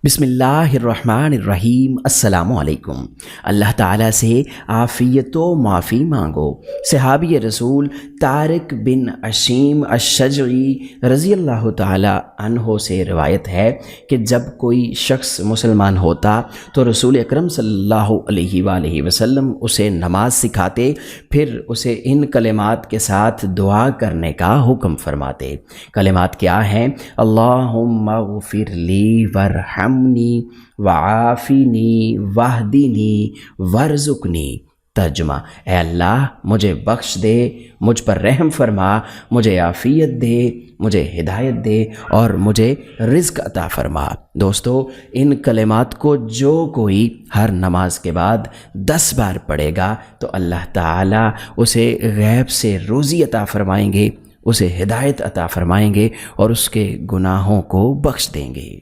बिस्मिल्लाहिर्रहमानिर्रहीम अस्सलामुअलैकुम। अल्लाह ताला से आफ़ियत व माफ़ी मांगो। सहाबी रसूल तारिक बिन अशीम अश-शजई रज़ी अल्लाह ताला अन्हो से रिवायत है कि जब कोई शख्स मुसलमान होता तो रसूल अकरम सल्लल्लाहु अलैहि वसल्लम उसे नमाज सिखाते, फिर उसे इन कलिमात के साथ दुआ करने का हुक्म फरमाते। कलिमात क्या हैं? अल्लाहुम्मा ग़फ़िरली वरहमनी वआफ़िनी वहदिनी वर्ज़ुक़नी। तर्जुमा: ए अल्लाह, मुझे बख्श दे, मुझ पर रहम फरमा, मुझे आफ़ियत दे, मुझे हिदायत दे और मुझे रिज़्क़ अता फरमा। दोस्तों, इन कलिमात को जो कोई हर नमाज के बाद 10 बार पढ़ेगा तो अल्लाह ताला उसे गैब से रोज़ी अता फरमाएंगे, उसे हिदायत अता फरमाएंगे और उसके गुनाहों को बख्श देंगे।